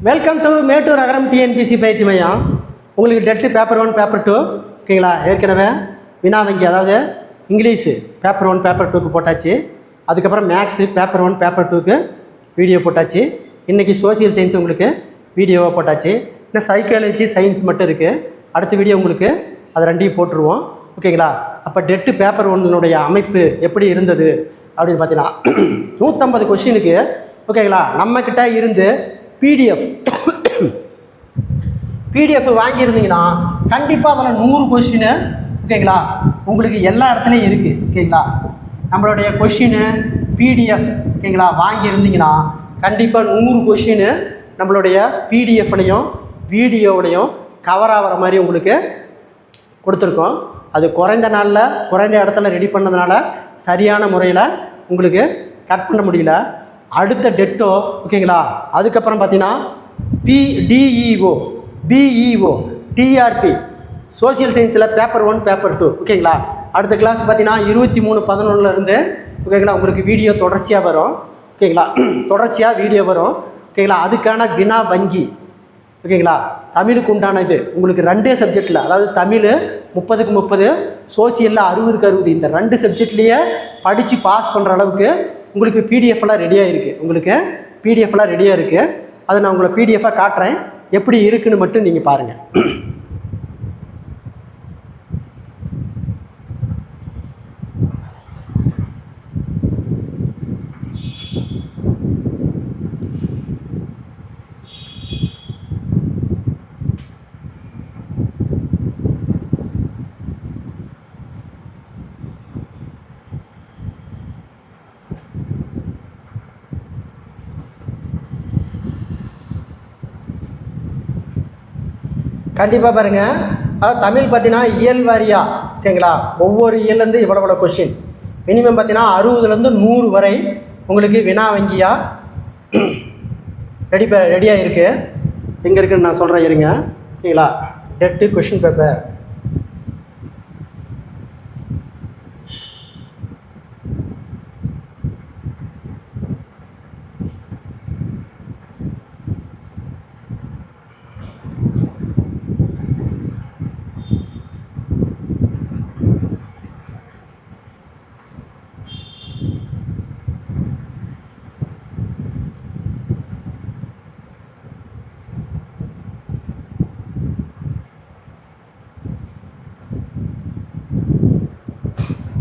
Welcome to Mettur Agaram TNPSC பயிற்சி மையம். உங்களுக்கு டெட்டு பேப்பர் 1 பேப்பர் 2 ஓகேங்களா. ஏற்கனவே வினா வங்கி அதாவது இங்கிலீஷு பேப்பர் 1 பேப்பர் 2க்கு போட்டாச்சு. அதுக்கப்புறம் மேக்ஸு பேப்பர் 1 பேப்பர் 2க்கு வீடியோ போட்டாச்சு. இன்றைக்கி சோசியல் சயின்ஸ் உங்களுக்கு வீடியோவாக போட்டாச்சு. இன்னும் சைக்காலஜி சயின்ஸ் மட்டும் இருக்குது. அடுத்த வீடியோ உங்களுக்கு அது ரெண்டையும் போட்டுருவோம் ஓகேங்களா. அப்போ டெட்டு பேப்பர் 1னுடைய அமைப்பு எப்படி இருந்தது அப்படின்னு பார்த்தீங்கன்னா 150 கொஷினுக்கு ஓகேங்களா நம்மக்கிட்ட இருந்து பிடிஎஃப் வாங்கியிருந்தீங்கன்னா கண்டிப்பாக அதில் 100 கொஷினு ஓகேங்களா உங்களுக்கு எல்லா இடத்துலையும் இருக்குது ஓகேங்களா. நம்மளுடைய கொஷினு பிடிஎஃப் ஓகேங்களா வாங்கியிருந்தீங்கன்னா கண்டிப்பாக 100 கொஷினு நம்மளுடைய பிடிஎஃப்லையும் வீடியோவிலையும் கவர் ஆகிற மாதிரி உங்களுக்கு கொடுத்துருக்கோம். அது குறைந்த நாளில் குறைந்த இடத்துல ரெடி பண்ணதுனால சரியான முறையில் உங்களுக்கு கட் பண்ண முடியல. அடுத்த டெட்டோ ஓகேங்களா. அதுக்கப்புறம் பார்த்தீங்கன்னா டிஇஓ பிஇஓ டிஆர்பி சோசியல் சயின்ஸில் பேப்பர் 1 பேப்பர் 2 ஓகேங்களா. அடுத்த கிளாஸ் பார்த்தீங்கன்னா 23/11 ஓகேங்களா உங்களுக்கு வீடியோ தொடர்ச்சியாக வரும் ஓகேங்களா. தொடர்ச்சியாக வீடியோ வரும் ஓகேங்களா. அதுக்கான வினா வங்கி ஓகேங்களா. தமிழுக்கு உண்டான இது உங்களுக்கு 2 சப்ஜெக்டில் அதாவது தமிழ் 30க்கு 30 சோசியலில் 60க்கு 60 இந்த 2 சப்ஜெக்ட்லேயே படித்து பாஸ் பண்ணுற அளவுக்கு உங்களுக்கு பிடிஎஃப்லாம் ரெடியாக இருக்குது. உங்களுக்கு பிடிஎஃப்லாம் ரெடியாக இருக்குது. அதை நான் உங்களை பிடிஎஃபாக காட்டுறேன். எப்படி இருக்குன்னு மட்டும் நீங்கள் பாருங்கள். கண்டிப்பாக பாருங்கள். அதாவது தமிழ் பார்த்தீங்கன்னா இயல் வாரியாக ஓகேங்களா. ஒவ்வொரு இயல்லேருந்து இவ்வளோ கொஷின் மினிமம் பார்த்தீங்கன்னா 60லேருந்து 100 வரை உங்களுக்கு வினா வங்கியாக ரெடியாக இருக்குது. எங்கே இருக்குன்னு நான் சொல்கிறேன் இருங்க ஓகேங்களா. டெட்டு கொஷின் பேப்பர்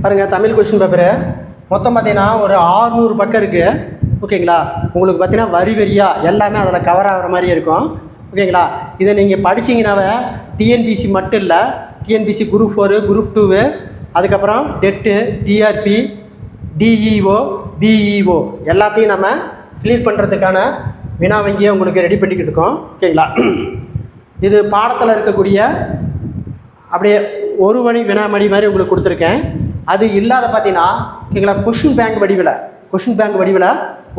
பாருங்கள். தமிழ் கொஷின் பேப்பரு மொத்தம் பார்த்தீங்கன்னா ஒரு 600 பக்கம் இருக்குது ஓகேங்களா. உங்களுக்கு பார்த்தீங்கன்னா வரி வரியாக எல்லாமே அதில் கவர் ஆகிற மாதிரி இருக்கும் ஓகேங்களா. இதை நீங்கள் படிச்சிங்கனாவே டிஎன்பிசி மட்டும் இல்லை, டிஎன்பிசி குரூப் 4 குரூப் 2 அதுக்கப்புறம் டெட்டு டிஆர்பி டிஇஓ பிஇஓ எல்லாத்தையும் நம்ம கிளியர் பண்ணுறதுக்கான வினா வங்கியை உங்களுக்கு ரெடி பண்ணிக்கிட்டு இருக்கோம் ஓகேங்களா. இது பாடத்தில் இருக்கக்கூடிய அப்படியே ஒரு வழி வினாமடி மாதிரி உங்களுக்கு கொடுத்துருக்கேன். அது இல்லாத பார்த்தீங்கன்னா ஓகேங்களா கொஷின் பேங்க் வடிவில்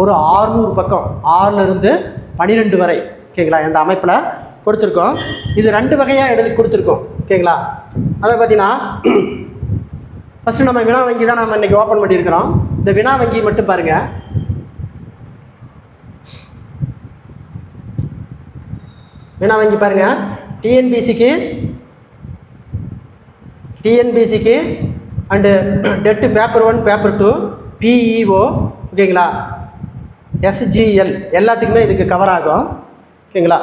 ஒரு 600 பக்கம் 6லேருந்து 12 வரை ஓகேங்களா இந்த அமைப்பில் கொடுத்துருக்கோம். இது 2 வகையாக எடுத்து கொடுத்துருக்கோம் ஓகேங்களா. அதை பார்த்தீங்கன்னா ஃபஸ்ட்டு நம்ம வினா வங்கி தான் நம்ம இன்றைக்கி ஓப்பன் பண்ணியிருக்கிறோம். இந்த வினா வங்கி மட்டும் பாருங்கள். வினா வங்கி பாருங்கள். டிஎன்பிசிக்கு and TET paper 1 paper 2 BEO ஓகேங்களா எஸ்ஜிஎல் எல்லாத்துக்குமே இதுக்கு கவர் ஆகும் ஓகேங்களா.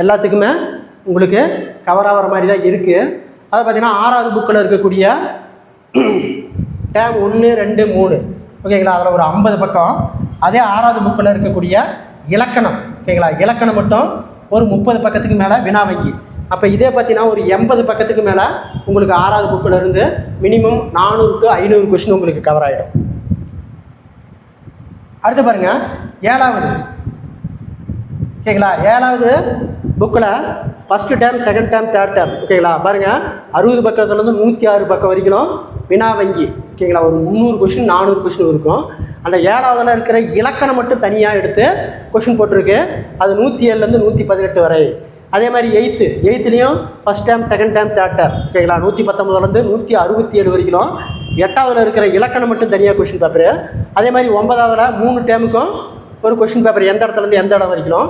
எல்லாத்துக்குமே உங்களுக்கு கவர் ஆகிற மாதிரி தான் இருக்குது. அதை பார்த்திங்கன்னா 6வது புக்கில் இருக்கக்கூடிய டேம் 1 2 3 ஓகேங்களா அதில் ஒரு 50 பக்கம். அதே 6வது புக்கில் இருக்கக்கூடிய இலக்கணம் ஓகேங்களா இலக்கணம் மட்டும் ஒரு 30 பக்கத்துக்கு மேலே வினா வங்கி. அப்போ இதே பார்த்தீங்கன்னா ஒரு 80 பக்கத்துக்கு மேலே உங்களுக்கு 6வது புக்கில் இருந்து மினிமம் 400 to 500 கொஷின் உங்களுக்கு கவர் ஆகிடும். அடுத்து பாருங்கள் 7வது ஓகேங்களா. 7வது புக்கில் first dam second dam third dam ஓகேங்களா. பாருங்கள் 60 பக்கத்துலேருந்து 106 பக்கம் வரைக்கும் வினா வங்கி ஓகேங்களா. ஒரு 300 கொஷின் 400 கொஷின் இருக்கும். அந்த 7வதுல இருக்கிற இலக்கணம் மட்டும் தனியாக எடுத்து கொஷின் போட்டிருக்கு. அது 107லேருந்து 118 வரை. அதே மாதிரி எயித்துலேயும் first dam second dam third dam ஓகேங்களா 119லேருந்து 167 வரைக்கும் 8வதுல இருக்கிற இலக்கணம் மட்டும் தனியாக கொஷின் பேப்பரு. அதே மாதிரி 9வதுல 3 டேமுக்கும் ஒரு கொஷின் பேப்பர் எந்த இடத்துலேருந்து எந்த இடம் வரைக்கும்.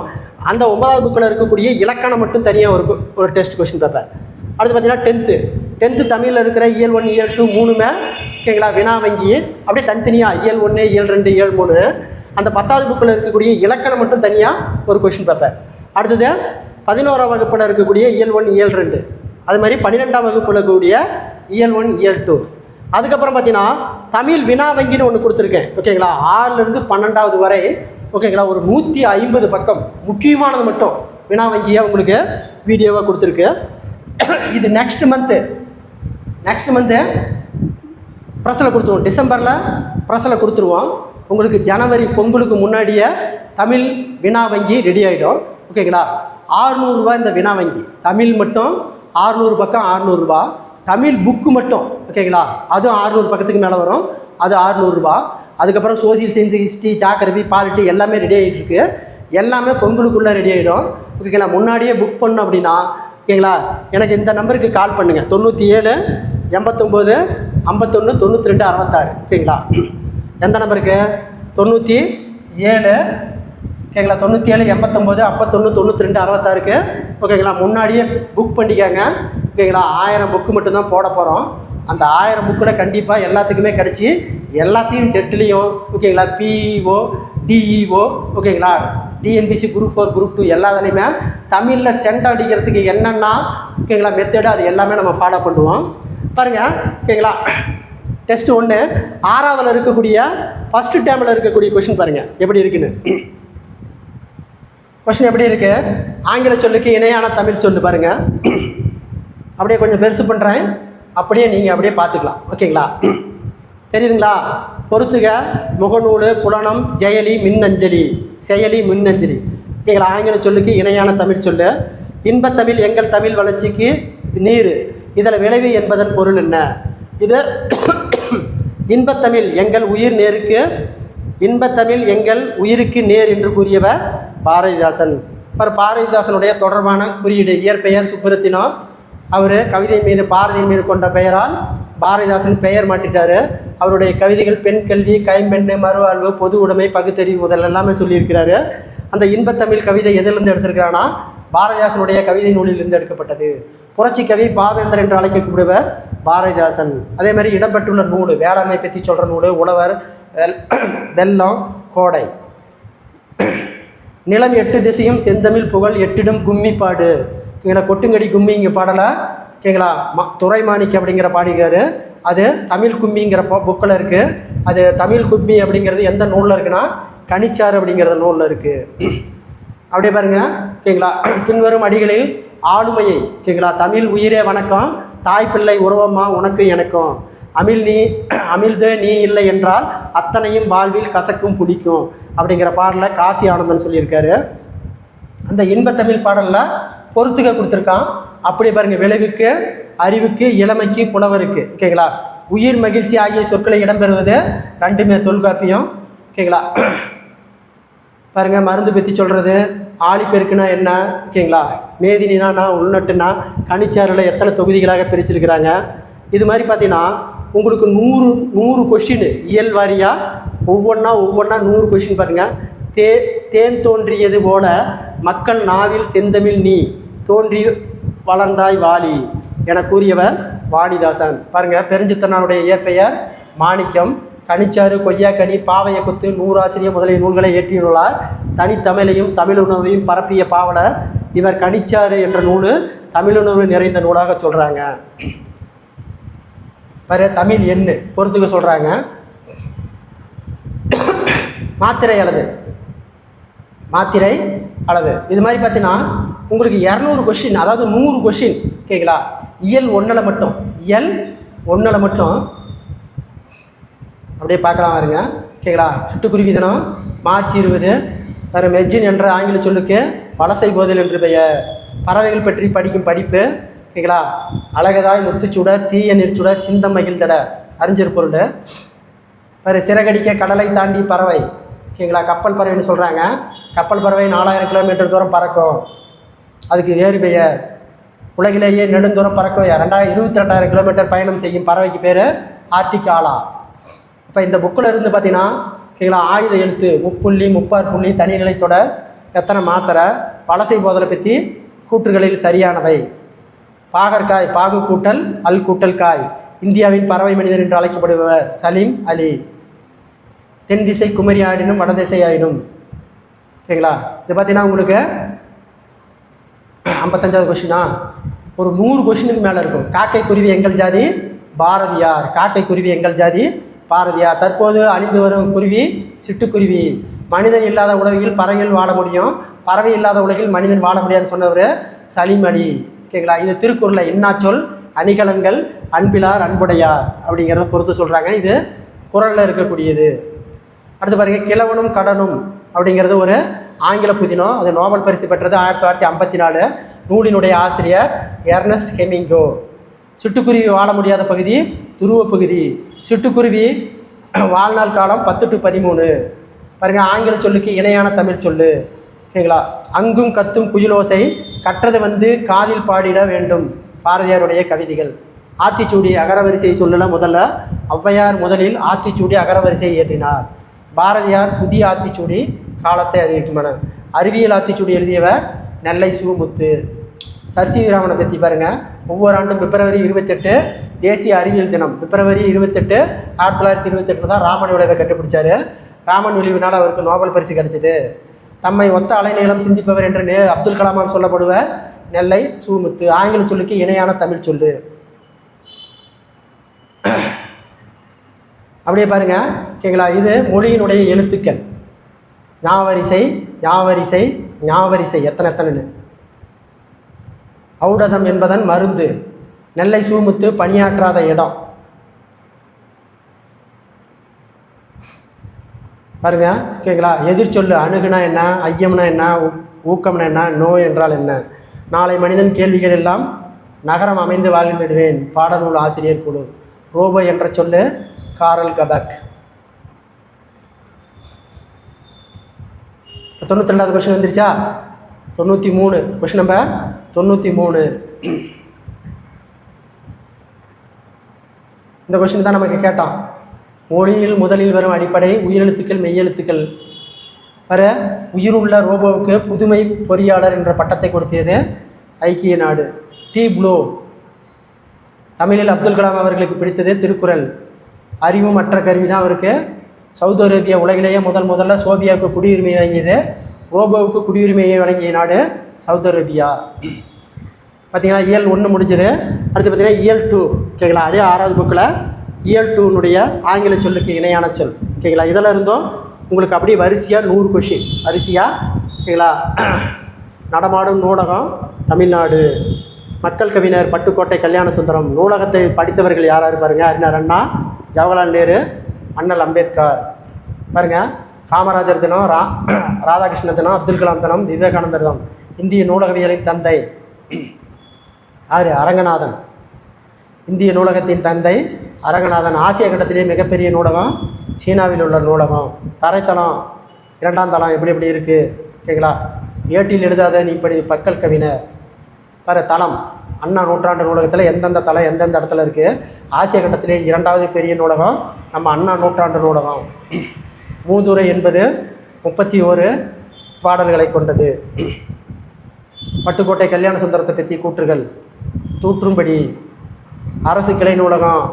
அந்த 9வது புக்கில் இருக்கக்கூடிய இலக்கணம் மட்டும் தனியாக ஒரு டெஸ்ட் கொஷின் பேப்பர். அடுத்து பார்த்தீங்கன்னா 10th தமிழில் இருக்கிற இயல் 1 இயல் 2 3மே ஓகேங்களா வினா வங்கி அப்படியே தனித்தனியாக இயல் 1 இயல் 2 இயல் 3. அந்த 10வது புக்கில் இருக்கக்கூடிய இலக்கணம் மட்டும் தனியாக ஒரு கொஷின் பேப்பர். அடுத்தது 11ஆம் வகுப்பில் இருக்கக்கூடிய இயல் 1 இயல் 2, அது மாதிரி 12ஆம் வகுப்பில் இருக்கக்கூடிய இயல் 1 இயல் 2. அதுக்கப்புறம் பார்த்தீங்கன்னா தமிழ் வினா வங்கின்னு ஒன்று கொடுத்துருக்கேன் ஓகேங்களா. 6லேருந்து 12வது வரை ஓகேங்களா ஒரு 150 பக்கம் முக்கியமானது மட்டும் வினா வங்கியாக உங்களுக்கு வீடியோவாக கொடுத்துருக்கு. இது நெக்ஸ்ட் மந்த்து ப்ரெஸ்ஸில் கொடுத்துருவோம். டிசம்பரில் ப்ரெஸ்ஸில் கொடுத்துருவோம். உங்களுக்கு ஜனவரி பொங்கலுக்கு முன்னாடியே தமிழ் வினா வங்கி ரெடி ஆகிடும் ஓகேங்களா. 600 ரூபா இந்த வினா வங்கி. தமிழ் மட்டும் 600 பக்கம் 600 ரூபா. தமிழ் புக்கு மட்டும் ஓகேங்களா அதுவும் 600 பக்கத்துக்கு மேலே வரும், அது 600 ரூபா. அதுக்கப்புறம் social science, history, geography, polity எல்லாமே ரெடி ஆகிட்டு இருக்கு. எல்லாமே பொங்கலுக்குள்ளே ரெடி ஆகிடும் ஓகேங்களா. முன்னாடியே புக் பண்ணோம் அப்படின்னா ஓகேங்களா எனக்கு இந்த நம்பருக்கு கால் பண்ணுங்கள். 97 89 51 92 66 ஓகேங்களா. எந்த நம்பருக்கு? 97 ஓகேங்களா 97 89 51 92 66க்கு ஓகேங்களா. முன்னாடியே புக் பண்ணிக்காங்க ஓகேங்களா. 1000 புக்கு மட்டும்தான் போட போகிறோம். அந்த 1000 புக்கில் கண்டிப்பாக எல்லாத்துக்குமே கிடச்சி எல்லாத்தையும் டெட்லேயும் ஓகேங்களா பிஇஓ டிஇஓ ஓகேங்களா டிஎன்பிசி குரூப் 4 குரூப் 2 எல்லாத்துலேயுமே தமிழில் சென்ட் அடிக்கிறதுக்கு என்னென்னா ஓகேங்களா மெத்தடு அது எல்லாமே நம்ம ஃபாலோ பண்ணுவோம். பாருங்கள் ஓகேங்களா. டெஸ்ட் 1 6வதுல இருக்கக்கூடிய ஃபஸ்ட்டு டேர்மில் இருக்கக்கூடிய கொஷின் பாருங்கள் எப்படி இருக்குன்னு. கொஷின் எப்படி இருக்குது? ஆங்கில சொல்லுக்கு இணையான தமிழ் சொல்லு பாருங்கள். அப்படியே கொஞ்சம் பெருசு பண்ணுறேன், அப்படியே நீங்கள் அப்படியே பார்த்துக்கலாம் ஓகேங்களா. தெரியுதுங்களா? பொறுத்துக, முகநூல், புலனம், ஜெயலி, மின்னஞ்சலி, செயலி, மின்னஞ்சலி ஓகேங்களா. ஆங்கில சொல்லுக்கு இணையான தமிழ் சொல்லு. இன்பத்தமிழ் எங்கள் தமிழ் வளர்ச்சிக்கு நீர், இதில் விளைவு என்பதன் பொருள் என்ன? இது இன்பத்தமிழ் எங்கள் உயிர் நேருக்கு, இன்பத்தமிழ் எங்கள் உயிருக்கு நேர் என்று கூறியவர் பாரதிதாசன். பாரதிதாசனுடைய தொடர்பான குறியீடு இயற்பெயர் சுப்புரத்தினம். அவர் கவிதை மீது பாரதியின் மீது கொண்ட பெயரால் பாரதிதாசன் பெயர் மாட்டிட்டார். அவருடைய கவிதைகள் பெண் கல்வி, கைம்பெண்ணு, மறுவாழ்வு, பொது உடைமை, பகுத்தறிவு முதல் எல்லாமே சொல்லியிருக்கிறாரு. அந்த இன்பத்தமிழ் கவிதை எதிலிருந்து எடுத்திருக்கிறான்னா பாரதிதாசனுடைய கவிதை நூலிலிருந்து எடுக்கப்பட்டது. புரட்சி கவி பாவேந்தர் என்று அழைக்கப்படுவர் பாரதிதாசன். அதே மாதிரி இடம்பெற்றுள்ள நூல் வேளாண்மை பற்றி சொல்கிற நூல் உழவர், வெள்ளம், கோடை. நிலம் 8 திசையும் செந்தமிழ் புகழ் 8டும் கும்மிப்பாடு ஓகேங்களா. கொட்டுங்கடி கும்மி இங்கே பாடலை ஓகேங்களா. துரைமாணிக்கு அப்படிங்கிற பாடிக்காரு. அது தமிழ் கும்மிங்கிற புக்கில் இருக்குது. அது தமிழ் கும்மி அப்படிங்கிறது எந்த நூலில் இருக்குன்னா கனிச்சாறு அப்படிங்கிற நூலில் இருக்குது. அப்படியே பாருங்கள் ஓகேங்களா. பின்வரும் அடிகளில் ஆளுமையை ஓகேங்களா. தமிழ் உயிரே வணக்கம், தாய்ப்பிள்ளை உறவம்மா உனக்கு எனக்கும், அமிழ்து நீ இல்லை என்றால் அத்தனையும் வாழ்வில் கசக்கும் பிடிக்கும் அப்படிங்கிற பாடலில் காசி ஆனந்தன் சொல்லியிருக்காரு. அந்த இன்பத்தமிழ் பாடலில் பொறுத்துக்க கொடுத்துருக்கான். அப்படி பாருங்கள், விளைவுக்கு, அறிவுக்கு, இளமைக்கு, புலவருக்கு ஓகேங்களா. உயிர், மகிழ்ச்சி ஆகிய சொற்களை இடம்பெறுவது ரெண்டுமே தொல்காப்பியம் ஓகேங்களா. பாருங்கள், மருந்து பற்றி சொல்கிறது, ஆழிப்பெருக்குனா என்ன ஓகேங்களா, மேதினா உள்நட்டுனா, கனிச்சாறில் எத்தனை தொகுதிகளாக பிரிச்சிருக்கிறாங்க. இது மாதிரி பார்த்தீங்கன்னா உங்களுக்கு 100 கொஷின் இயல் வாரியாக ஒவ்வொன்றா 100 கொஷின் பாருங்கள். தேன் தோன்றியது போல மக்கள் நாவில் செந்தமிழ் நீ தோன்றி வளர்ந்தாய் வாலி என கூறியவர் வாணிதாசன். பாருங்கள், பெருஞ்சித்தனாருடைய இயற்பெயர் மாணிக்கம். கனிச்சாறு, கொய்யாக்கனி, பாவைய குத்து, நூறாசிரியர் முதலிய நூல்களை இயற்றியுள்ளார். தனித்தமிழையும் தமிழுணர்வையும் பரப்பிய பாவலர் இவர். கனிச்சாறு என்ற நூல் தமிழுணர்வு நிறைந்த நூலாக சொல்கிறாங்க. பாரு, தமிழ் எண்ணு பொறுத்துக்க சொல்கிறாங்க. மாத்திரை அளவு இது மாதிரி பார்த்தீங்கன்னா உங்களுக்கு 200 கொஷின், அதாவது 100 கொஷின் ஓகேங்களா. இயல் 1 மட்டும் அப்படியே பார்க்கலாம் பாருங்க ஓகேங்களா. சிட்டுக்குருவி தினம் மார்ச் 20. வேறு மெஜின் என்ற ஆங்கில சொல்லுக்கு வலசை போதல் என்று பெயர். பறவைகள் பற்றி படிக்கும் படிப்பு ஓகேங்களா. அழகதாய், முத்துச்சுடர், தீய நெற்சுடர், சிந்தம் மகிழ்தட அறிஞர் பொருள். வேறு சிறகடிக்க கடலை தாண்டி பறவை ஓகேங்களா. கப்பல் பறவைன்னு சொல்கிறாங்க. கப்பல் பறவை 4000 கிலோமீட்டர் தூரம் பறக்கும், அதுக்கு வேறு பெயர். உலகிலேயே நெடுந்தூரம் பறக்கும் 22,000 கிலோமீட்டர் பயணம் செய்யும் பறவைக்கு பேர் ஆர்டிக் ஆலா. இப்போ இந்த புக்கில் இருந்து பார்த்தீங்கன்னா ஓகேங்களா. ஆயுத எழுத்து முப்புள்ளி முப்பார் புள்ளி தனிநிலை தொடர் எத்தனை மாத்திரை வலசை போதலை பற்றி கூற்றுகளில் சரியானவை. பாகற்காய் பாகு கூட்டல் அல் கூட்டல் காய். இந்தியாவின் பறவை மனிதர் என்று அழைக்கப்படுபவர் சலீம் அலி. தென் திசை குமரி ஆயினும் வடதிசை ஆயினும். ஓகேங்களா. இது பார்த்தீங்கன்னா உங்களுக்கு 55வது கொஸ்டினா ஒரு 100 கொஸ்டினுக்கு மேலே இருக்கும். காக்கை குருவி எங்கள் ஜாதி பாரதியார். காக்கை குருவி எங்கள் ஜாதி பாரதியார். தற்போது அழிந்து வரும் குருவி சிட்டுக்குருவி. மனிதன் இல்லாத உலகில் பறவைகள் வாழ முடியும், பறவை இல்லாத உலகில் மனிதன் வாழ முடியாதுன்னு சொன்னவர் சலீம் அலி. ஓகேங்களா. இது திருக்குறளில் இன்னாச்சொல் அணிகலன்கள் அன்பிலார் அன்புடையார் அப்படிங்கிறத பொறுத்து சொல்கிறாங்க. இது குறளில் இருக்கக்கூடியது. அடுத்து பாருங்கள், கிழவனும் கடனும் அப்படிங்கிறது ஒரு ஆங்கில புதினம். அது நோபல் பரிசு பெற்றது 1954. நூலினுடைய ஆசிரியர் எர்னஸ்ட் ஹெமிங்கோ. சிட்டுக்குருவி வாழ முடியாத பகுதி துருவ பகுதி. சிட்டுக்குருவி வாழ்நாள் காலம் 10 to 13. பாருங்கள், ஆங்கில சொல்லுக்கு இணையான தமிழ் சொல்லு. ஓகேங்களா. அங்கும் கத்தும் குயிலோசை கற்றது வந்து காதில் பாடிட வேண்டும். பாரதியாருடைய கவிதைகள். ஆத்திச்சூடி அகரவரிசை சொல்லல முதல்ல ஔவையார் முதலில் ஆத்திச்சூடி அகரவரிசையை இயற்றினார். பாரதியார் புதிய ஆத்திச்சூடி காலத்தை அறிவிக்குமான. அறிவியல் ஆத்திச்சூடி எழுதியவர் நெல்லை சுமுத்து. சர் சி ராமனை பற்றி பாருங்கள். ஒவ்வொரு ஆண்டும் பிப்ரவரி 28 தேசிய அறிவியல் தினம். பிப்ரவரி 28 1928 தான் ராமன் விளைவை கண்டுபிடிச்சார். ராமன் விளைவினால் அவருக்கு நோபல் பரிசு கிடைச்சிது. தம்மை ஒத்த அலைநீளம் சிந்திப்பவர் என்று அப்துல் கலாமால் சொல்லப்படுவர் நெல்லை சுமுத்து. ஆங்கில சொல்லுக்கு இணையான தமிழ் சொல்லு. அப்படியே பாருங்க. ஓகேங்களா. இது மொழியினுடைய எழுத்துக்கள். ஞாவரிசை ஞாவரிசை ஞாவரிசை எத்தனை. ஔடதம் என்பதன் மருந்து. நெல்லை சுமுத்து பணியாற்றாத இடம். பாருங்க. ஓகேங்களா. எதிர்ச்சொல்லு அணுகுனா என்ன, ஐயம்னா என்ன, ஊக்கம்னா என்ன, நோய் என்றால் என்ன. நாளை மனிதன் கேள்விகள் எல்லாம் நகரம் அமைந்து வாழ்ந்துடுவேன். பாடநூல் ஆசிரியர் குழு. ரோபோ என்ற சொல்லு காரல் கபக். 92வது கொஸ்டின் வந்துருச்சா? 93. Question number 93. இந்த கொஸ்டின் தான் நமக்கு கேட்டான். மொழியில் முதலில் வரும் அடிப்படை உயிரெழுத்துக்கள் மெய்யெழுத்துக்கள். வர உயிருள்ள ரோபோவுக்கு புதுமை பொறியாளர் என்ற பட்டத்தை கொடுத்தது ஐக்கிய நாடு. டி ப்ளோ. தமிழில் அப்துல் கலாம் அவர்களுக்கு பிடித்தது திருக்குறள். அறிவு மற்ற கருவி தான் அவருக்கு. சவுதி அரேபியா உலகிலேயே முதல்ல சோபியாவுக்கு குடியுரிமை வழங்கியது. ரோபோவுக்கு குடியுரிமையை வழங்கிய நாடு சவுதி அரேபியா. பார்த்திங்கன்னா இயல் 1 முடிஞ்சது. அடுத்து பார்த்திங்கன்னா இயல் 2. ஓகேங்களா. அதே 6வது புக்கில் இயல் 2னுடைய ஆங்கில சொல்லுக்கு இணையான சொல். ஓகேங்களா. இதில் இருந்தும் உங்களுக்கு அப்படியே வரிசையாக 100 கொஷின் வரிசையாக. ஓகேங்களா. நடமாடும் நூலகம் தமிழ்நாடு. மக்கள் கவிஞர் பட்டுக்கோட்டை கல்யாண சுந்தரம். நூலகத்தை படித்தவர்கள் யாராக பாருங்கள். அறிஞர் அண்ணா, ஜவஹர்லால் நேரு, அண்ணல் அம்பேத்கர். பாருங்கள், காமராஜர் தினம், ராதாகிருஷ்ண தினம், அப்துல் கலாம் தினம், விவேகானந்தர் தினம். இந்திய நூலகவியலின் தந்தை யார்? அரங்கநாதன். இந்திய நூலகத்தின் தந்தை அரங்கநாதன். ஆசிய கண்டத்திலே மிகப்பெரிய நூலகம் சீனாவில் உள்ள நூலகம். தரைத்தளம் 2ஆம் தளம் எப்படி இருக்குது. ஓகேங்களா. ஏட்டில் எழுதாத நீ படி பக்கல் கவிஞர். தளம் அண்ணா நூற்றாண்டு நூலகத்தில் எந்தெந்த தளம் எந்தெந்த இடத்துல இருக்குது. ஆசிய கண்டத்திலே 2வது பெரிய நூலகம் நம்ம அண்ணா நூற்றாண்டு நூலகம். மூதுரை என்பது 31 பாடல்களை கொண்டது. பட்டுக்கோட்டை கல்யாண சுந்தரத்தை பற்றி கூற்றுகள். தூற்றும்படி. அரசு கிளை நூலகம்.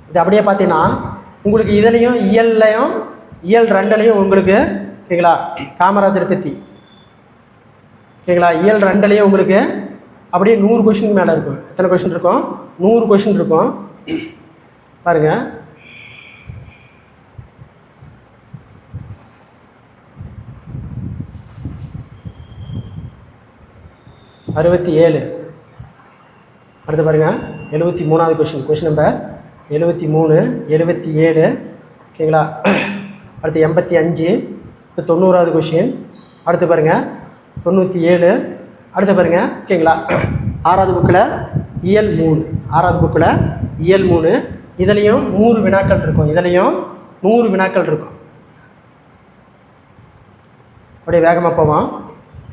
இது அப்படியே பார்த்தீங்கன்னா உங்களுக்கு இதுலேயும் இயல்லையும் இயல் 2லையும் உங்களுக்கு. ஓகேங்களா. காமராஜரை பற்றி. ஓகேங்களா. இயல் 2லையும் உங்களுக்கு அப்படியே 100 கொஷினுக்கு மேலே இருக்கும். எத்தனை கொஷின் இருக்கும்? 100 கொஷின் இருக்கும். பாருங்கள். அறுபத்தி 7. அடுத்து பாருங்கள் 73வது கொஷின். Question number 73, 77. ஓகேங்களா. அடுத்து 85. அடுத்து 90வது கொஷின். அடுத்து பாருங்கள் 97. அடுத்து பாருங்கள். ஓகேங்களா. 6வது புக்கில் இயல் 3. 6வது புக்கில் இயல் 3. இதுலேயும் 100 வினாக்கள் இருக்கும். இதுலேயும் 100 வினாக்கள் இருக்கும். அப்படியே வேகமாக போவோம்.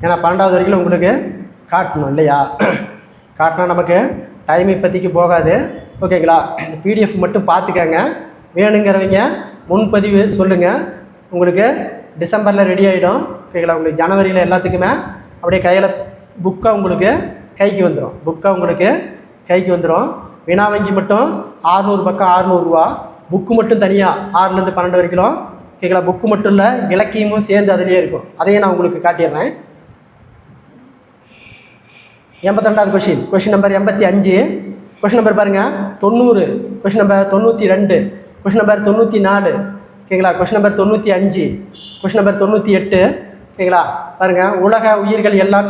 ஏன்னா 12வது வரைக்கும் உங்களுக்கு காட்டணும் இல்லையா. காட்டினா நமக்கு டைம் இப்போதைக்கு போகாது. ஓகேங்களா. இந்த பிடிஎஃப் மட்டும் பார்த்துக்கங்க. வேணுங்கிறவங்க முன்பதிவு சொல்லுங்கள், உங்களுக்கு டிசம்பரில் ரெடி ஆகிடும். ஓகேங்களா? உங்களுக்கு ஜனவரியில் எல்லாத்துக்குமே அப்படியே கையில் புக்காக உங்களுக்கு கைக்கு வந்துடும். வினா வங்கி மட்டும் 600 பக்கம் 600 ரூபா. புக்கு மட்டும் தனியாக 6லேருந்து 12 வரைக்கும். ஓகேங்களா? புக்கு மட்டும் இல்லை, இலக்கியமும் சேர்ந்து அதிலே இருக்கும். அதையும் நான் உங்களுக்கு காட்டிடுறேன். 82வது கொஷின் நம்பர் 85. கொஷின் நம்பர் பாருங்கள் 90, கொஷின் நம்பர் 92, கொஷின் நம்பர் 94. ஓகேங்களா? Question number 95, question number 98. ஓகேங்களா? பாருங்கள், உலக உயிர்கள் எல்லாம்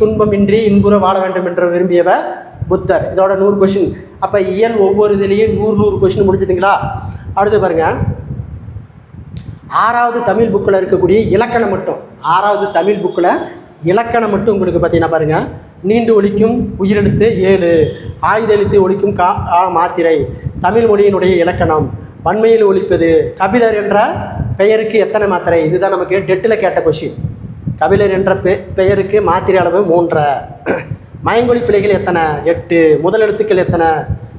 துன்பமின்றி இன்புற வாழ வேண்டும் என்று விரும்பியவர் புத்தர். இதோட 100 கொஷின். அப்போ இயல் ஒவ்வொரு இதுலேயும் 100 கொஷின் முடிஞ்சுதுங்களா? அடுத்து பாருங்கள், 6வது தமிழ் புக்கில் இருக்கக்கூடிய இலக்கணம் மட்டும், 6வது தமிழ் புக்கில் இலக்கணம் மட்டும் உங்களுக்கு பார்த்தீங்கன்னா பாருங்கள், நீண்டு ஒலிக்கும் உயிரெழுத்து 7, ஆயுத எழுத்து ஒலிக்கும் மாத்திரை, தமிழ் மொழியினுடைய இலக்கணம், வன்மையில் ஒலிப்பது, கபிலர் என்ற பெயருக்கு எத்தனை மாத்திரை? இதுதான் நமக்கு டெட்டில் கேட்ட கொஷின். கபிலர் என்ற பெயருக்கு மாத்திரை அளவு 3. மயங்கொலி பிழைகள் எத்தனை? 8. முதல் எழுத்துக்கள் எத்தனை?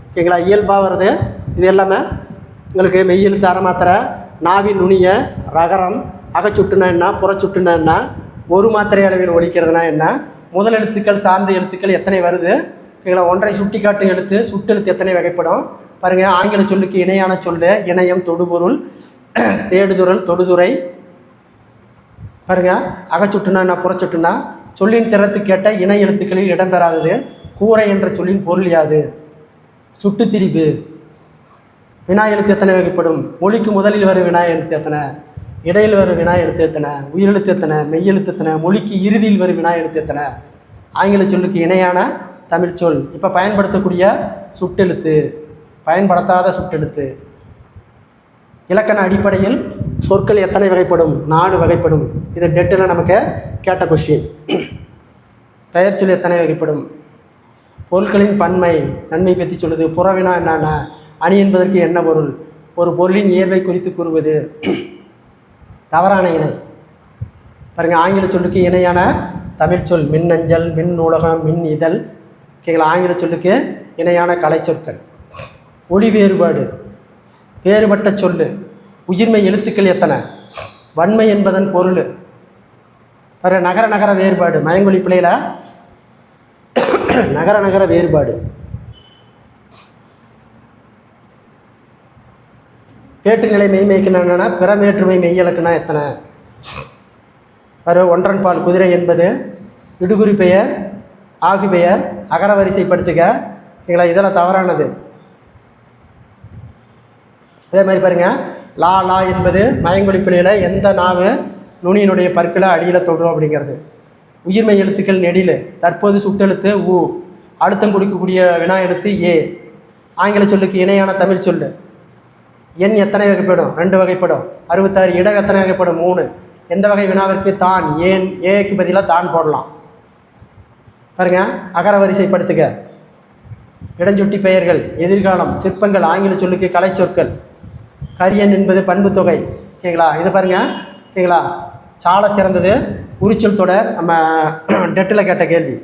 ஓகேங்களா? இயல்பாக வருது. இது எல்லாமே உங்களுக்கு மெய் எழுத்து அரை மாத்திரை, நாவின் நுனிய, ரகரம், அகச்சுட்டுனா என்ன, புறச்சுட்டுனா என்ன, ஒரு மாத்திரை அளவில் ஒலிக்கிறதுனா என்ன, முதல் எழுத்துக்கள் சார்ந்த எழுத்துக்கள் எத்தனை வருது? ஓகேங்களா? ஒன்றை சுட்டி காட்டும் எழுத்து, சுட்டெழுத்து எத்தனை வகைப்படும்? பாருங்கள், ஆங்கில சொல்லுக்கு இணையான சொல்லு, இணையம், தொடுபொருள், தேடுதுறல், தொடுதுறை. பாருங்கள், அகச்சுட்டுனா என்ன, புறச்சுட்டுனா, சொல்லின் திறத்துக்கு கேட்ட இணை எழுத்துக்களில் இடம்பெறாதது. கூரை என்ற சொல்லின் பொருள் யாது? சுட்டுத்திரிவு. வினா எழுத்து எத்தனை வகைப்படும்? மொழிக்கு முதலில் வரும் வினா எழுத்து எத்தனை? இடையில் வரும் வினா எழுத்து எத்தனை? உயிரெழுத்து எத்தனை? மெய்யெழுத்து எத்தனை? மொழிக்கு இறுதியில் வரும் வினா எழுத்து எத்தனை? ஆங்கில சொல்லுக்கு இணையான தமிழ் சொல். இப்போ பயன்படுத்தக்கூடிய சுட்டெழுத்து, பயன்படுத்தாத சுட்டெழுத்து. இலக்கண அடிப்படையில் சொற்கள் எத்தனை வகைப்படும்? 4 வகைப்படும். இது டெட்டில் நமக்கு கேட்ட கொஸ்டின். பெயர் சொல் எத்தனை வகைப்படும்? பொருட்களின் பன்மை, நன்மை பற்றி சொல்லுது. புறவினா என்னென்ன? அணி என்பதற்கு என்ன பொருள்? ஒரு பொருளின் இயல்பை குறித்து கூறுவது. தவறான இணை. பாருங்கள், ஆங்கில சொல்லுக்கு இணையான தமிழ் சொல் மின்னஞ்சல், மின் நூலகம், மின் இதழ். ஓகேங்களா? ஆங்கில சொல்லுக்கு இணையான கலை சொற்கள். ஒளி வேறுபாடு, வேறுபட்ட சொல்லு. உயிர்மை எழுத்துக்கள் எத்தனை? வன்மை என்பதன் பொருள். வேறு நகர நகர வேறுபாடு, மயங்கொலி பிள்ளையில் நகர நகர வேறுபாடு. வேற்றுநிலை மெய்மைக்குன்னா என்னென்னா, பிற வேற்றுமை மெய்யலுக்குன்னா எத்தனை? வேறு ஒன்றன்பால் குதிரை என்பது இடுகுறி பெயர், ஆகு பெயர், அகர வரிசைப்படுத்துக. ஓகேங்களா? இதெல்லாம் தவறானது. அதே மாதிரி பாருங்கள், லா என்பது மயங்கொலி பிழையில் எந்த நாவு நுனியினுடைய பற்களை அடியில் தொடும் அப்படிங்கிறது. உயிர்மை எழுத்துக்கள் நெடில், தற்போது சுட்டெழுத்து ஊ, அழுத்தம் கொடுக்கக்கூடிய வினா எழுத்து ஏ. ஆங்கில சொல்லுக்கு இணையான தமிழ் சொல்லு. எண் எத்தனை வகைப்படும்? 2 வகைப்படும். 66. இடம் எத்தனை வகைப்படும்? 3. எந்த வகை வினாவிற்கு தான், ஏன், ஏக்கு பதிலாக தான் போடலாம். பாருங்கள், அகர வரிசைப்படுத்துக. இடஞ்சுட்டி பெயர்கள், எதிர்காலம், சிற்பங்கள், ஆங்கில சொல்லுக்கு கலை சொற்கள். கரியன் என்பது பண்பு தொகை. ஓகேங்களா? இது பாருங்கள். ஓகேங்களா? சால சிறந்தது உரிச்சொல் தொடர், நம்ம டெட்டில் கேட்ட கேள்வி.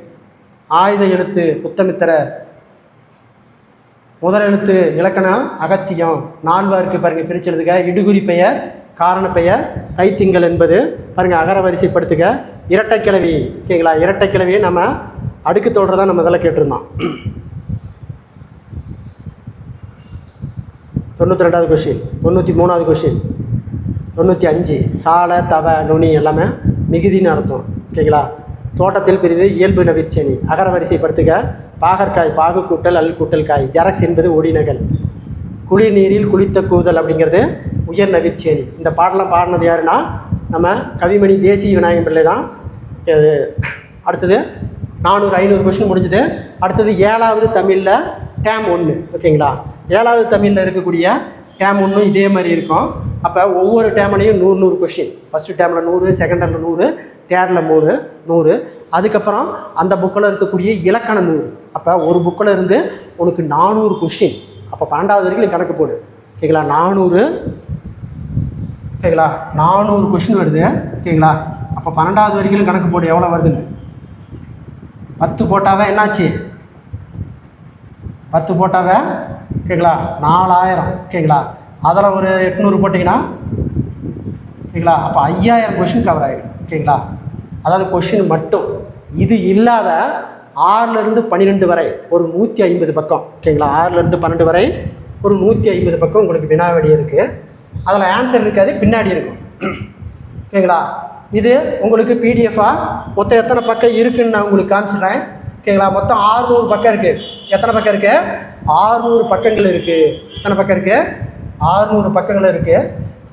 ஆயுத எழுத்து புத்தமித்திரர், முதல் எழுத்து இலக்கணம் அகத்தியம். 4வாருக்கு பாருங்கள் பிரித்து எழுதுக. இடுகுறி பெயர், காரண பெயர், தைத்திங்கள் என்பது பாருங்கள் அகர வரிசைப்படுத்துக. இரட்டைக்கிழவி. ஓகேங்களா? இரட்டைக்கிழவியை நம்ம அடுக்கு தொடர் தான் நம்ம இதெல்லாம் கேட்டிருந்தோம். 92வது கொஷின், 93வது கொஷின், 95. சால, தவ, நுனி எல்லாமே மிகுதின்னு அர்த்தம். ஓகேங்களா? தோட்டத்தில் பிரிது இயல்பு நவிர்ச்சனி. அகர வரிசைப்படுத்துக. பாகற்காய், பாகு கூட்டல் அல் கூட்டல் காய். ஜெரக்ஸ் என்பது ஒடிநகல். குளிர் நீரில் குளித்த கூதல் அப்படிங்கிறது உயர் நவிர்ச்சேனி. இந்த பாடலாம் பாடினது யாருன்னா நம்ம கவிமணி தேசிய விநாயகம் பிள்ளை தான். அடுத்தது 400 500 கொஷின் முடிஞ்சுது. அடுத்தது 7வது தமிழில் டேம் 1. ஓகேங்களா? 7வது தமிழில் இருக்கக்கூடிய டேம் 1 இதே மாதிரி இருக்கும். அப்போ ஒவ்வொரு டேம்லையும் 100 கொஷின். ஃபஸ்ட்டு டேமில் 100, செகண்ட் டேமில் 100, தேர்டில் 100. அதுக்கப்புறம் அந்த புக்கில் இருக்கக்கூடிய இலக்கணம் 100. அப்போ ஒரு புக்கில் இருந்து உனக்கு 400 கொஷின். அப்போ 12வது வரைக்கும் கணக்கு போடு. ஓகேங்களா? 400. ஓகேங்களா? 400 கொஷின் வருது. ஓகேங்களா? அப்போ 12வது வரைக்கும் கணக்கு போடு எவ்வளோ வருதுன்னு. 10 போட்டாவே என்னாச்சு? 10 போட்டாவே ஓகேங்களா 4000. ஓகேங்களா? அதில் ஒரு 800 போட்டிங்கன்னா ஓகேங்களா, அப்போ 5000 கொஷின் கவர் ஆகிடும். ஓகேங்களா, அதாவது கொஷின் மட்டும். இது இல்லாத 6லேருந்து 12 வரை ஒரு 150 பக்கம். ஓகேங்களா, 6லேருந்து 12 வரை ஒரு 150 பக்கம் உங்களுக்கு வினாவடி இருக்குது. அதில் ஆன்சர் இருக்காது, பின்னாடி இருக்கும். ஓகேங்களா, இது உங்களுக்கு பிடிஎஃபாக மொத்தம் எத்தனை பக்கம் இருக்குதுன்னு நான் உங்களுக்கு காமிச்சிடுறேன். ஓகேங்களா, மொத்தம் 600 பக்கம் இருக்குது. எத்தனை பக்கம் இருக்குது? 600 பக்கங்கள் இருக்குது. எத்தனை பக்கம் இருக்குது? 600 பக்கங்கள் இருக்குது.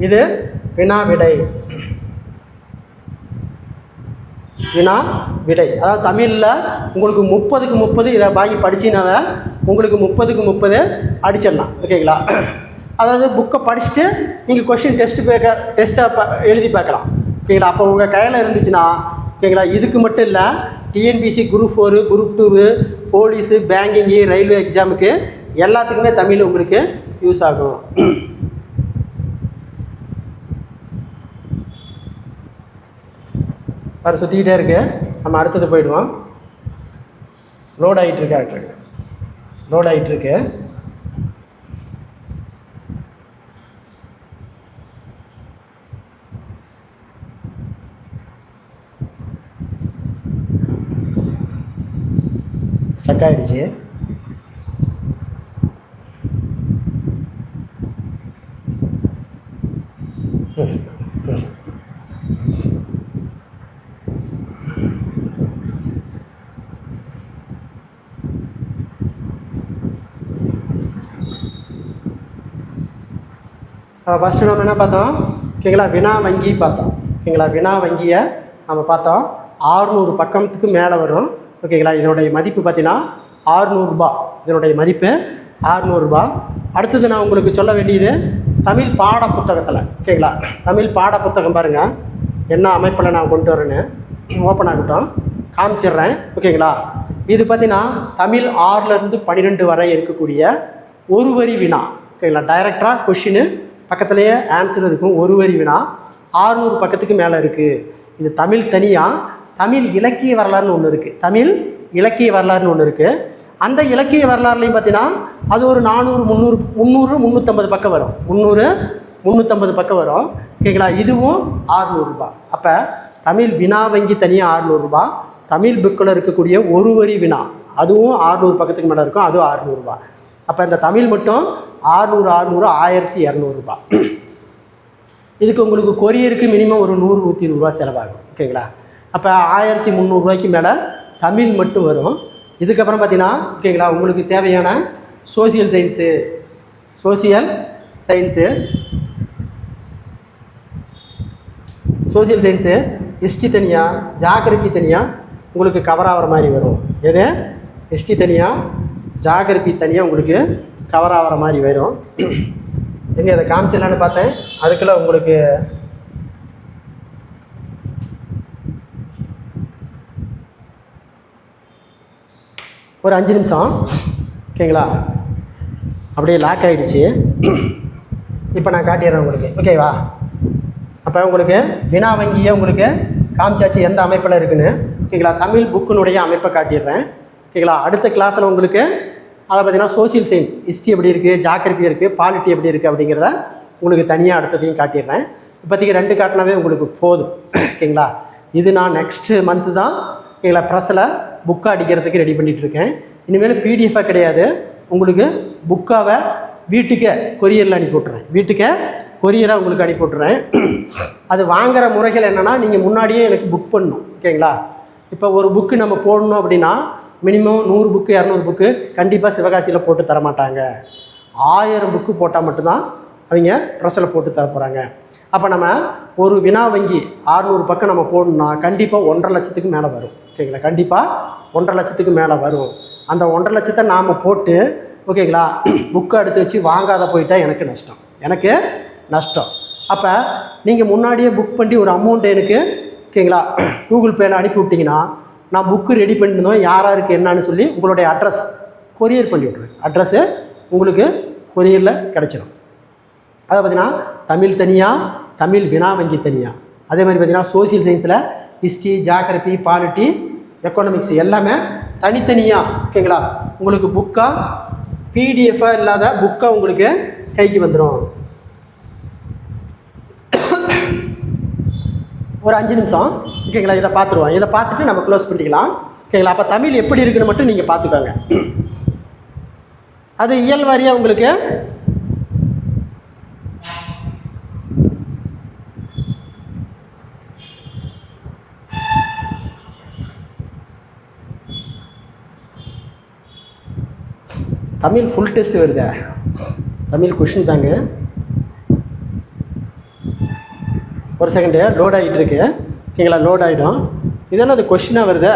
இது வினா விடை. வினா விடை அதாவது தமிழில் உங்களுக்கு 30க்கு 30 இதை வாங்கி படிச்சினாவே உங்களுக்கு 30க்கு 30 அடிச்சிடலாம். ஓகேங்களா, அதாவது புக்கை படிச்சுட்டு நீங்கள் கொஷின் டெஸ்ட்டை எழுதி பார்க்கலாம். ஓகேங்களா, அப்போ உங்கள் கையில் இருந்துச்சுன்னா ஓகேங்களா, இதுக்கு மட்டும் இல்லை, TNPSC group 4, group 2, police, banking, railway எக்ஸாமுக்கு எல்லாத்துக்குமே தமிழ் உங்களுக்கு யூஸ் ஆகும். வேறு சுற்றிக்கிட்டே இருக்கு. நம்ம அடுத்தது போயிடுவோம். லோட் ஆகிட்டுருக்கு. லோட் ஆகிட்டுருக்கு. ஸ்டக் ஆகிடுச்சு. ஃபஸ்ட்டு நம்ம என்ன பார்த்தோம்? ஓகேங்களா, வினா வங்கி பார்த்தோம். ஓகேங்களா, வினா வங்கியை நம்ம பார்த்தோம். 600 பக்கத்துக்கு மேலே வரும். ஓகேங்களா, இதனுடைய மதிப்பு பார்த்தீங்கன்னா 600 ரூபா. இதனுடைய மதிப்பு 600 ரூபா. அடுத்தது நான் உங்களுக்கு சொல்ல வேண்டியது தமிழ் பாட புத்தகத்தில். ஓகேங்களா, தமிழ் பாட புத்தகம் பாருங்கள் என்ன அமைப்பில் நான் கொண்டு வரேன்னு. ஓப்பன் ஆகட்டும், காமிச்சிடுறேன். ஓகேங்களா, இது பார்த்தீங்கன்னா தமிழ் 6லேருந்து 12 வரை இருக்கக்கூடிய ஒரு வரி வினா. ஓகேங்களா, டைரெக்டாக கொஷின்னு பக்கத்துலேயே ஆன்சர் இருக்கும். ஒரு வரி வினா 600 பக்கத்துக்கு மேலே இருக்குது. இது தமிழ் தனியாக தமிழ் இலக்கிய வரலாறுன்னு ஒன்று இருக்குது. தமிழ் இலக்கிய வரலாறுன்னு ஒன்று இருக்குது. அந்த இலக்கிய வரலாறுலையும் பார்த்தீங்கன்னா அது ஒரு 400, 300, 350 பக்கம் வரும். 300, 350 பக்கம் வரும். ஓகேங்களா, இதுவும் 600 ரூபா. அப்போ தமிழ் வினா வங்கி தனியாக 600 ரூபா. தமிழ் புக்கில் இருக்கக்கூடிய ஒரு வரி வினா அதுவும் 600 பக்கத்துக்கு மேலே இருக்கும். அதுவும் 600 ரூபா. அப்போ இந்த தமிழ் மட்டும் 600, 1200 ரூபா. இதுக்கு உங்களுக்கு கொரியருக்கு மினிமம் ஒரு 100, 120 ரூபா செலவாகும். ஓகேங்களா, அப்போ 1300 ரூபாய்க்கு மேலே தமிழ் மட்டும் வரும். இதுக்கப்புறம் பார்த்தீங்கன்னா ஓகேங்களா, உங்களுக்கு தேவையான சோசியல் சயின்ஸு ஹிஸ்ட்ரி தனியாக, ஜாகிரபி தனியாக உங்களுக்கு கவர் ஆகிற மாதிரி வரும். எது? ஹிஸ்ட்ரி தனியாக, ஜாகிரபி தனியாக உங்களுக்கு கவர் ஆகிற மாதிரி வரும். எங்கே அதை காமிச்சிடலான்னு பார்த்தேன். அதுக்குள்ளே உங்களுக்கு ஒரு 5 நிமிஷம். ஓகேங்களா, அப்படியே லாக் ஆகிடுச்சு. இப்போ நான் காட்டிடுறேன் உங்களுக்கு. ஓகேவா, அப்போ உங்களுக்கு வினா வங்கியை உங்களுக்கு காமிச்சாச்சு எந்த அமைப்பில் இருக்குன்னு. ஓகேங்களா, தமிழ் புக்கினுடைய அமைப்பை காட்டிடுறேன். ஓகேங்களா, அடுத்த கிளாஸில் உங்களுக்கு அதை பார்த்தீங்கன்னா சோசியல் சயின்ஸ் ஹிஸ்ட்ரி எப்படி இருக்குது, ஜாகிரபி இருக்குது, பாலிட்டி எப்படி இருக்குது அப்படிங்கிறத உங்களுக்கு தனியாக அடுத்ததையும் காட்டிடுறேன். இப்போதைக்கு 2 காட்டினாவே உங்களுக்கு போதும். ஓகேங்களா, இது நான் நெக்ஸ்ட்டு மந்த்து தான் ஓகேங்களா ப்ரெஸ்ஸில் புக்கை அடிக்கிறதுக்கு ரெடி பண்ணிகிட்ருக்கேன். இனிமேல் பிடிஎஃபாக கிடையாது, உங்களுக்கு புக்காவை வீட்டுக்கே கொரியரில் அனுப்பி விட்றேன். வீட்டுக்கே கொரியராக உங்களுக்கு அனுப்பி விட்றேன். அது வாங்குகிற முறைகள் என்னென்னா, நீங்கள் முன்னாடியே எனக்கு புக் பண்ணணும். ஓகேங்களா, இப்போ ஒரு புக்கு நம்ம போடணும் அப்படின்னா மினிமம் 100 புக்கு 200 புக்கு கண்டிப்பாக சிவகாசியில் போட்டு தரமாட்டாங்க. 1000 புக்கு போட்டால் மட்டும்தான் அவங்க ப்ரெஸ்ஸில் போட்டு தர போகிறாங்க. அப்போ நம்ம ஒரு வினா வங்கி 600 பக்கம் நம்ம போடணும்னா கண்டிப்பாக 1.5 லட்சத்துக்கு மேலே வரும். ஓகேங்களா, கண்டிப்பாக 1.5 லட்சத்துக்கு மேலே வரும். அந்த 1.5 லட்சத்தை நாம் போட்டு ஓகேங்களா புக்கை எடுத்து வச்சு வாங்காத போயிட்டால் எனக்கு நஷ்டம். அப்போ நீங்கள் முன்னாடியே புக் பண்ணி ஒரு அமௌண்ட் எனக்கு ஓகேங்களா கூகுள் பேயில் அனுப்பி விட்டிங்கன்னா நான் புக்கு ரெடி பண்ணியிருந்தோம் யாருக்கு என்னன்னு சொல்லி உங்களுடைய அட்ரஸ் கொரியர் பண்ணி விட்ருவேன். அட்ரஸ்ஸு உங்களுக்கு கொரியரில் கிடச்சிடும். அதை பார்த்திங்கன்னா தமிழ் தனியாக, தமிழ் வினா வங்கி தனியாக, அதே மாதிரி பார்த்திங்கன்னா சோசியல் சயின்ஸில் ஹிஸ்ட்ரி, ஜாகிரபி, பாலிட்டி, எக்கனாமிக்ஸ் எல்லாமே தனித்தனியாக ஓகேங்களா உங்களுக்கு புக்காக பிடிஎஃபாக இல்லாத புக்காக உங்களுக்கு கைக்கு வந்துடும். ஒரு 5 நிமிஷம் ஓகேங்களா. இதை பார்த்துருவோம். இதை பார்த்துட்டு நம்ம க்ளோஸ் பண்ணிக்கலாம் ஓகேங்களா. அப்போ தமிழ் எப்படி இருக்குன்னு மட்டும் நீங்கள் பார்த்துக்கோங்க. அது இயல் வாரியாக உங்களுக்கு தமிழ் ஃபுல் டெஸ்ட் வருதா? தமிழ் கொஷின் தாங்க. ஒரு செகண்டு லோட் ஆகிட்டு இருக்கு ஓகேங்களா. லோட் ஆகிடும். இதெல்லாம் அது கொஷினாக வருதா?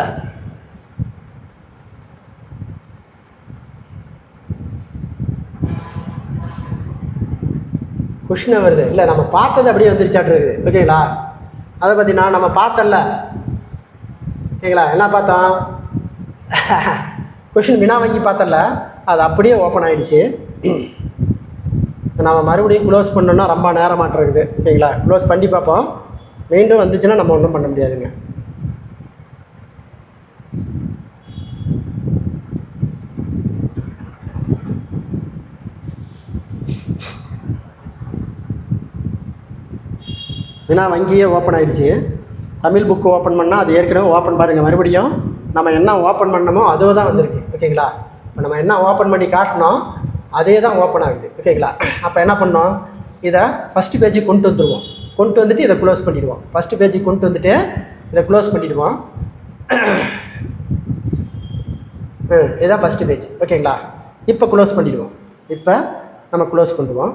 கொஷினாக வருது இல்லை, நம்ம பார்த்தது அப்படியே வந்துருச்சாட்டு இருக்குது ஓகேங்களா. அதை பார்த்தீங்கன்னா நம்ம பார்த்தல ஓகேங்களா. என்ன பார்த்தோம்? கொஷின் வினா வங்கி பார்த்தல, அது அப்படியே ஓப்பன் ஆகிடுச்சு. நம்ம மறுபடியும் க்ளோஸ் பண்ணோன்னா ரொம்ப நேரமாட்டம் இருக்குது ஓகேங்களா. க்ளோஸ் பண்ணி பார்ப்போம். மீண்டும் வந்துச்சுன்னா நம்ம ஒன்றும் பண்ண முடியாதுங்க. வினா வங்கியே ஓப்பன் ஆகிடுச்சு. தமிழ் புக்கு ஓப்பன் பண்ணால் அது ஏற்கனவே ஓப்பன் பாருங்கள். மறுபடியும் நம்ம என்ன ஓப்பன் பண்ணமோ அதுவே தான் வந்திருக்கு ஓகேங்களா. இப்போ நம்ம என்ன ஓப்பன் பண்ணி காட்டினோம் அதே தான் ஓப்பன் ஆகுது ஓகேங்களா. அப்போ என்ன பண்ணோம்? இதை ஃபஸ்ட்டு பேஜுக்கு கொண்டு வந்துடுவோம். கொண்டு வந்துட்டு இதை க்ளோஸ் பண்ணிவிடுவோம். ஃபஸ்ட்டு பேஜுக்கு கொண்டு வந்துட்டு இதை க்ளோஸ் பண்ணிவிடுவோம். இதுதான் ஃபஸ்ட்டு பேஜ் ஓகேங்களா. இப்போ க்ளோஸ் பண்ணிவிடுவோம். இப்போ நம்ம க்ளோஸ் பண்ணுவோம்.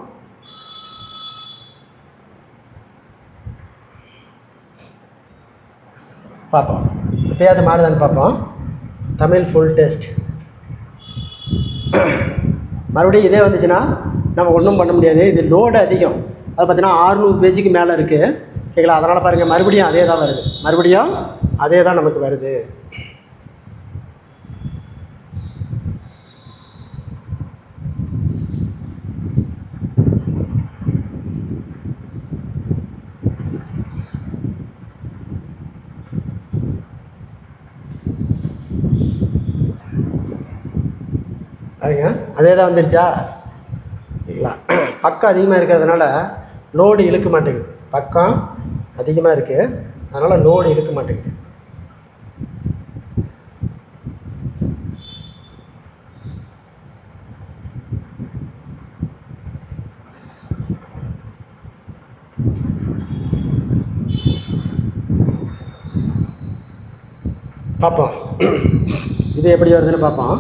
பார்ப்போம் எப்போயாவது மாறுதான்னு பார்ப்போம். தமிழ் ஃபுல் டெஸ்ட் மறுபடியும் இதே வந்துச்சுன்னா நம்ம ஒன்றும் பண்ண முடியாது. இது லோடு அதிகம். அது பார்த்தீங்கன்னா 600 பேஜுக்கு மேலே இருக்குது ஓகேங்களா. அதனால் பாருங்கள் மறுபடியும் அதே தான் வருது. மறுபடியும் அதே தான் நமக்கு வருது. பாருங்க அதே தான் வந்துருச்சா சரிங்களா. பக்கம் அதிகமாக இருக்கிறதுனால லோடு இழுக்க மாட்டேங்குது. பக்கம் அதிகமாக இருக்குது அதனால் லோடு இழுக்க மாட்டேங்குது. பார்ப்போம் இது எப்படி வருதுன்னு பார்ப்போம்.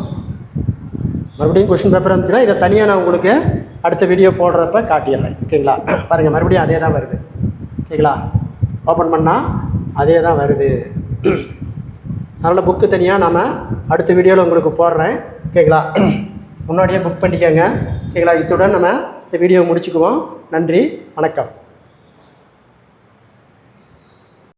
மறுபடியும் கொஷின் பேப்பர் இருந்துச்சுன்னா இதை தனியாக நான் உங்களுக்கு அடுத்த வீடியோ போடுறப்ப காட்டிடுறேன் ஓகேங்களா. பாருங்கள் மறுபடியும் அதே தான் வருது ஓகேங்களா. ஓப்பன் பண்ணால் அதே தான் வருது. அதனால் புக்கு தனியாக நாம் அடுத்த வீடியோவில் உங்களுக்கு போடுறேன் ஓகேங்களா. முன்னாடியே புக் பண்ணிக்கோங்க ஓகேங்களா. இத்துடன் நம்ம இந்த வீடியோ முடிச்சுக்குவோம். நன்றி, வணக்கம்.